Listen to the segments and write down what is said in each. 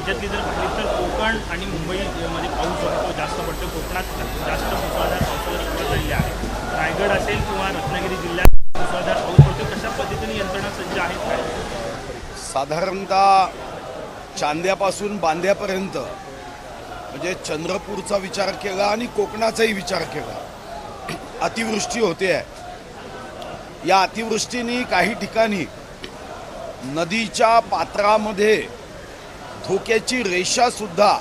राज्यातली जर पाहिली तर कोकण आणि मुंबईमध्ये पाऊस जो आहे तो जास्त पडतो. कोकणात जास्त मुसळधार पावसाची सुरुवात झालेली आहे. रायगड असेल किंवा रत्नागिरी जिल्ह्यात मुसळधार पाऊस पडतो. कशा पद्धतीने यंत्रणा सज्ज आहेत काय? साधारणतः चांद्यापासून बांद्यापर्यंत म्हणजे चंद्रपूरचा विचार केला आणि कोकणाचाही विचार केला, अतिवृष्टी होते आहे. या अतिवृष्टीने काही ठिकाणी नदीच्या पात्रामध्ये धोक्याची रेषा सुद्धा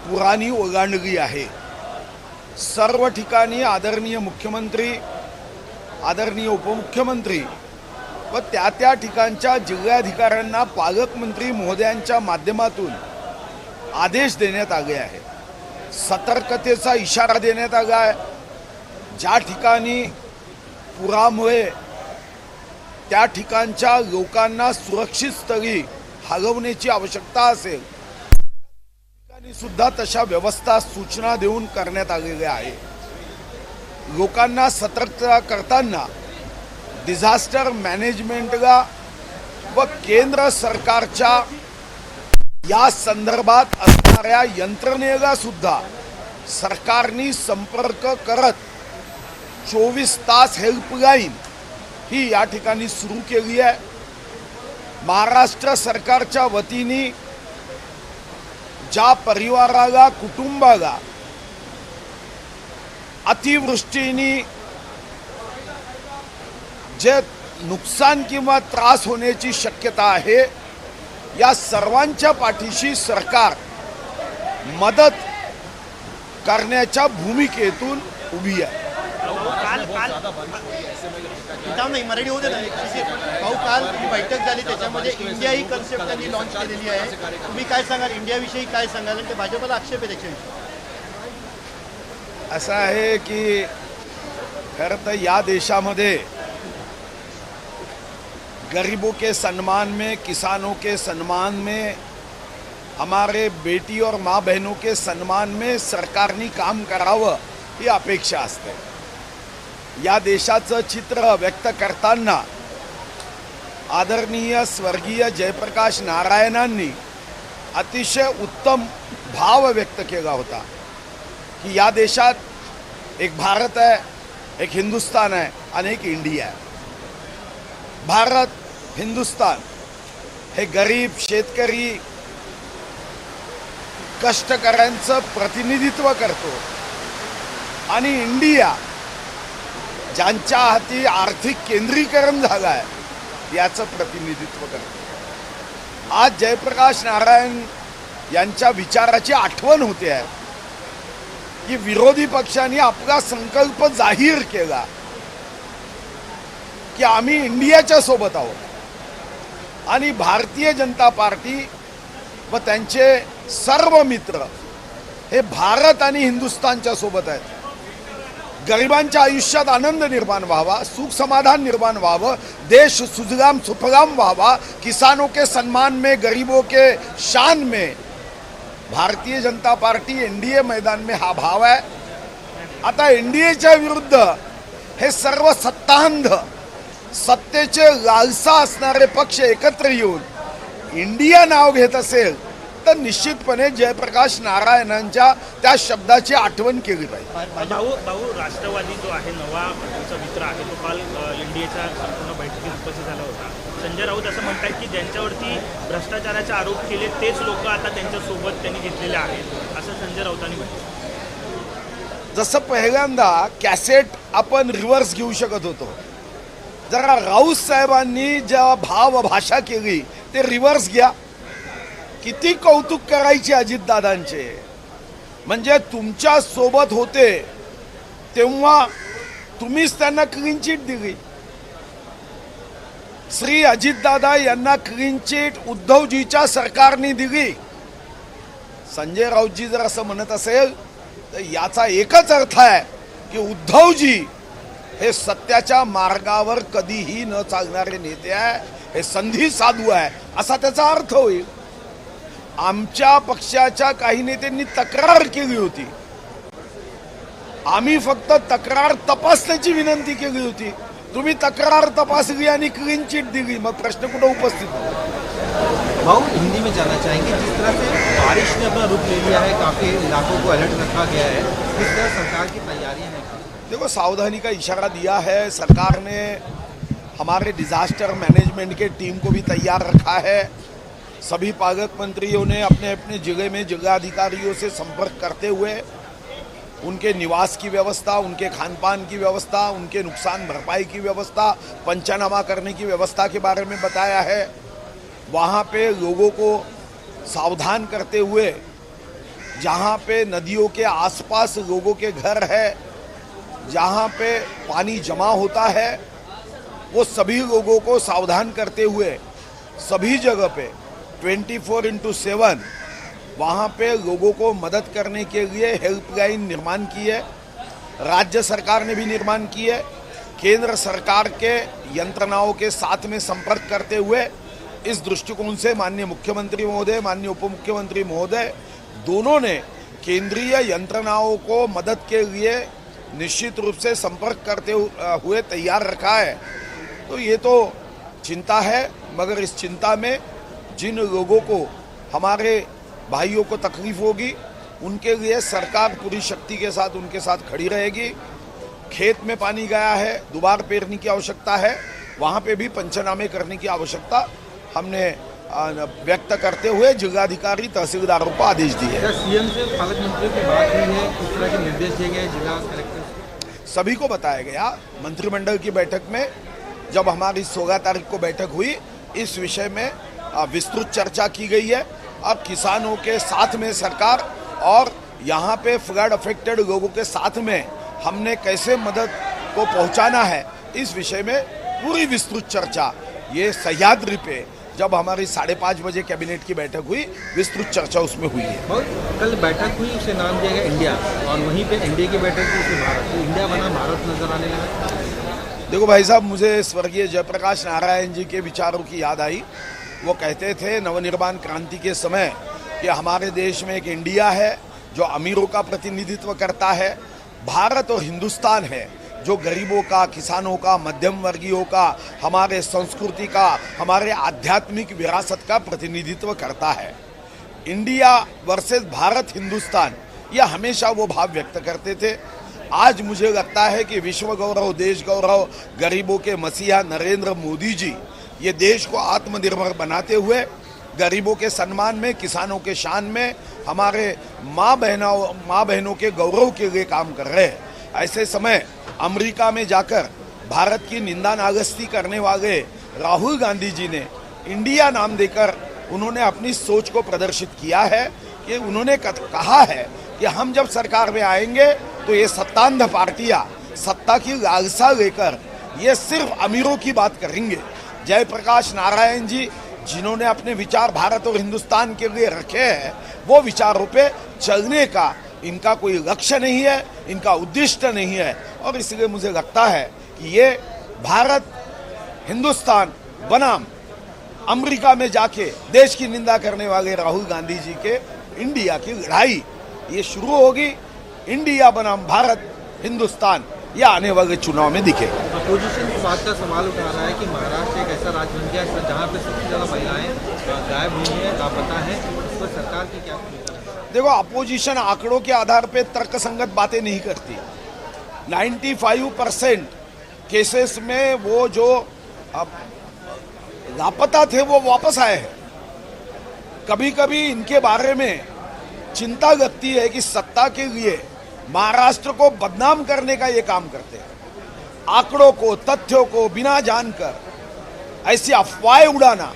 पुराने ओलांडली आहे. सर्व ठिकाणी आदरणीय मुख्यमंत्री, आदरणीय उपमुख्यमंत्री व त्या ठिकाणच्या जिल्हाधिकाऱ्यांना पालकमंत्री महोदयांच्या माध्यमातून आदेश देण्यात आले आहे. सतर्कतेचा इशारा देण्यात आला आहे. ज्या ठिकाणी पुरामुळे त्या ठिकाणच्या लोकांना सुरक्षित स्थळी हलवण्याची आवश्यकता असेल ठिकाणी सुद्धा तशा व्यवस्था सूचना देऊन करण्यात आलेल्या आहे. लोकांना सतर्कता करताना डिझास्टर मॅनेजमेंटला व केंद्र सरकारच्या या संदर्भात असणाऱ्या यंत्रणेला सुद्धा सरकारने संपर्क करत 24 तास हेल्पलाईन ही या ठिकाणी सुरू केली आहे. महाराष्ट्र सरकारच्या वतीने ज्या परिवाराला, कुटुंबाला अतिवृष्टीने जे नुकसान किंवा त्रास होण्याची शक्यता आहे, या सर्वांच्या पाठीशी सरकार मदत करण्याच्या भूमिकेतून उभी आहे. मराठी होते ना भाऊ, काल ही बैठक झाली त्याच्यामध्ये इंडिया ही कन्सेप्ट त्यांनी लॉन्च केलेली आहे. तुम्ही काय सांगाल इंडियाविषयी, काय सांगाल? आणि ते भाजपला आक्षेप आहे त्याच्याविषयी. असं आहे की खरं तर या देशामध्ये गरीबों के सम्मान में, किसानों के सम्मान में, हमारे बेटी और माँ बहनों के सम्मान में सरकारने काम करावं ही अपेक्षा असते. या देशाचं चित्र व्यक्त करताना आदरणीय स्वर्गीय जयप्रकाश नारायणांनी अतिशय उत्तम भाव व्यक्त केला होता की या देशात एक भारत आहे, एक हिंदुस्तान आहे आणि एक इंडिया आहे. भारत, हिंदुस्तान हे गरीब, शेतकरी, कष्टकऱ्यांचं प्रतिनिधित्व करतो आणि इंडिया ज्यांच्या हाती आर्थिक केंद्रीकरण झालं आहे याचं प्रतिनिधित्व करतो. आज जयप्रकाश नारायण यांच्या विचाराची आठवण होते आहे की विरोधी पक्षांनी आपला संकल्प जाहीर केला की आम्ही इंडियाच्या सोबत आहोत आणि भारतीय जनता पार्टी व त्यांचे सर्व मित्र हे भारत आणि हिंदुस्थानच्या सोबत आहेत. गरिबांच्या आयुष्यात आनंद निर्माण व्हावा, सुख समाधान निर्माण व्हावं, देश सुजलाम सुफलाम व्हावा, किसानों के सम्मान में, गरीबों के शान में भारतीय जनता पार्टी एनडीए मैदान में हा भाव आहे. आता एनडीएच्या विरुद्ध हे सर्व सत्तांध, सत्तेचे लालसा असणारे पक्ष एकत्र येऊन इंडिया नाव घेत असेल तर निश्चितपणे जयप्रकाश नारायणांच्या त्या शब्दाची आठवण केली पाहिजे. भाऊ राष्ट्रवादी जो आहे नवा तुमचा मित्र आहे तो काल एनडीएच्या संपूर्ण बैठकीत उपस्थित झाला होता. संजय राऊत असं म्हणतात की ज्यांच्यावरती भ्रष्टाचाराचे आरोप केले तेच लोक आता त्यांच्यासोबत त्यांनी घेतलेले आहेत असं संजय राऊतांनी म्हटलं. जसं पहिल्यांदा कॅसेट आपण रिव्हर्स घेऊ शकत होतो, जरा राऊत साहेबांनी ज्या भाव भाषा केली ते रिव्हर्स घ्या. किती कौतुक करायचे अजितदादांचे. म्हणजे तुमच्या सोबत होते तेव्हा तुम्हीच त्यांना क्लीन चिट दिली. श्री अजितदादा यांना क्लीन चिट उद्धवजीच्या सरकारने दिली. संजय राऊतजी जर असं म्हणत असेल तर याचा एकच अर्थ आहे की उद्धवजी हे सत्याच्या मार्गावर कधीही न चालणारे नेते आहे, हे संधी साधू आहे असा त्याचा अर्थ होईल. आमच्या पक्षाच्या काही नेत्यांनी तक्रार केली होती, आम्ही फक्त तक्रार तपासण्याची विनंती केली होती. तुम्ही तक्रार तपासली आणि क्लीन चिट दिली, मग प्रश्न कुठं उपस्थित होतो? भाऊ हिंदी में जानना चाहेंगे, जिस तरह से बारिश ने अपना रुख ले लिया है, काफ़ी इलाकों को अलर्ट रखा गया है, किस तरह सरकार की तैयारियां हैं? देखो, सावधानी का इशारा दिया है सरकार ने। हमारे डिजास्टर मैनेजमेंट के टीम को भी तैयार रखा है। सभी पालक मंत्रियों ने अपने अपने जगह में जिलाधिकारियों से संपर्क करते हुए उनके निवास की व्यवस्था, उनके खान पान की व्यवस्था, उनके नुकसान भरपाई की व्यवस्था, पंचनामा करने की व्यवस्था के बारे में बताया है। वहाँ पे लोगों को सावधान करते हुए, जहाँ पे नदियों के आसपास लोगों के घर है, जहाँ पे पानी जमा होता है, वो सभी लोगों को सावधान करते हुए सभी जगह पे 24/7 वहाँ पे लोगों को मदद करने के लिए हेल्पलाइन निर्माण की है। राज्य सरकार ने भी निर्माण की है। केंद्र सरकार के यंत्रणाओं के साथ में संपर्क करते हुए इस दृष्टिकोण से माननीय मुख्यमंत्री महोदय, माननीय उप मुख्यमंत्री महोदय दोनों ने केंद्रीय यंत्रणाओं को मदद के लिए निश्चित रूप से संपर्क करते हुए तैयार रखा है। तो ये तो चिंता है, मगर इस चिंता में जिन लोगों को, हमारे भाइयों को तकलीफ होगी, उनके लिए सरकार पूरी शक्ति के साथ उनके साथ खड़ी रहेगी। खेत में पानी गया है, दोबारा पेरने की आवश्यकता है, वहाँ पे भी पंचनामे करने की आवश्यकता हमने व्यक्त करते हुए जिलाधिकारी तहसीलदारों को आदेश दिए। क्या सीएम से पालक मंत्रियों की बात हुई है, किस तरह के निर्देश दिए गए जिला कलेक्टर? सभी को बताया गया। मंत्रिमंडल की बैठक में जब हमारी 16 तारीख को बैठक हुई, इस विषय में विस्तृत चर्चा की गई है। अब किसानों के साथ में सरकार और यहाँ पे फ्लड अफेक्टेड लोगों के साथ में हमने कैसे मदद को पहुँचाना है, इस विषय में पूरी विस्तृत चर्चा ये सह्याद्री पे जब हमारी 5:30 बजे कैबिनेट की बैठक हुई, विस्तृत चर्चा उसमें हुई है। और कल बैठक हुई, उसे नाम दिया गया इंडिया, और वहीं पे एनडीए की बैठक हुई, उसे भारत, तो इंडिया बना भारत नजर आने लगा। देखो भाई साहब, मुझे स्वर्गीय जयप्रकाश नारायण जी के विचारों की याद आई। वो कहते थे नवनिर्माण क्रांति के समय कि हमारे देश में एक इंडिया है जो अमीरों का प्रतिनिधित्व करता है, भारत और हिंदुस्तान है जो गरीबों का, किसानों का, मध्यम वर्गीयों का, हमारे संस्कृति का, हमारे आध्यात्मिक विरासत का प्रतिनिधित्व करता है। इंडिया वर्सेस भारत, हिंदुस्तान, यह हमेशा वो भाव व्यक्त करते थे। आज मुझे लगता है कि विश्व गौरव, देश गौरव, गरीबों के मसीहा नरेंद्र मोदी जी ये देश को आत्मनिर्भर बनाते हुए गरीबों के सम्मान में, किसानों के शान में, हमारे माँ बहनों के गौरव के लिए काम कर रहे हैं। ऐसे समय अमेरिका में जाकर भारत की निंदा नागस्ती करने वाले राहुल गांधी जी ने इंडिया नाम देकर उन्होंने अपनी सोच को प्रदर्शित किया है कि उन्होंने कहा है कि हम जब सरकार में आएंगे तो ये सत्तांध पार्टियां सत्ता की लालसा लेकर ये सिर्फ अमीरों की बात करेंगे। जयप्रकाश नारायण जी जिन्होंने अपने विचार भारत और हिंदुस्तान के लिए रखे हैं, वो विचारों पे चलने का इनका कोई लक्ष्य नहीं है, इनका उद्देश्य नहीं है। और इसलिए मुझे लगता है कि ये भारत हिंदुस्तान बनाम अमेरिका में जाके देश की निंदा करने वाले राहुल गांधी जी के इंडिया की लड़ाई ये शुरू होगी। इंडिया बनाम भारत हिंदुस्तान ये आने वाले चुनाव में दिखे। अपोजिशन इस बात का सवाल उठा रहा है कि महाराष्ट्र एक ऐसा राज्य बन गया है जहाँ पे सबसे ज़्यादा महिलाएं गायब हुई हैं, लापता हैं, इस पर सरकार की क्या भूमिका है? देखो, अपोजिशन आंकड़ों के आधार पे तर्कसंगत बातें नहीं करती। 95% केसेस में वो जो लापता थे वो वापस आए हैं। कभी कभी इनके बारे में चिंता लगती है कि सत्ता के लिए महाराष्ट्र को बदनाम करने का ये काम करते हैं। आंकड़ों को, तथ्यों को बिना जानकर ऐसी अफवाहें उड़ाना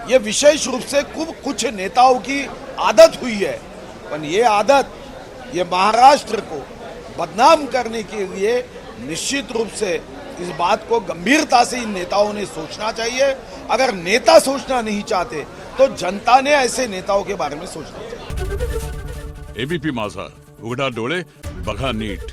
ये विशेष रूप से कुछ नेताओं की आदत हुई है। पर ये आदत, ये महाराष्ट्र को बदनाम करने के लिए निश्चित रूप से इस बात को गंभीरता से इन नेताओं ने सोचना चाहिए। अगर नेता सोचना नहीं चाहते तो जनता ने ऐसे नेताओं के बारे में सोचना चाहिए। एबीपी माझा, उघडा डोळे बघा नीट।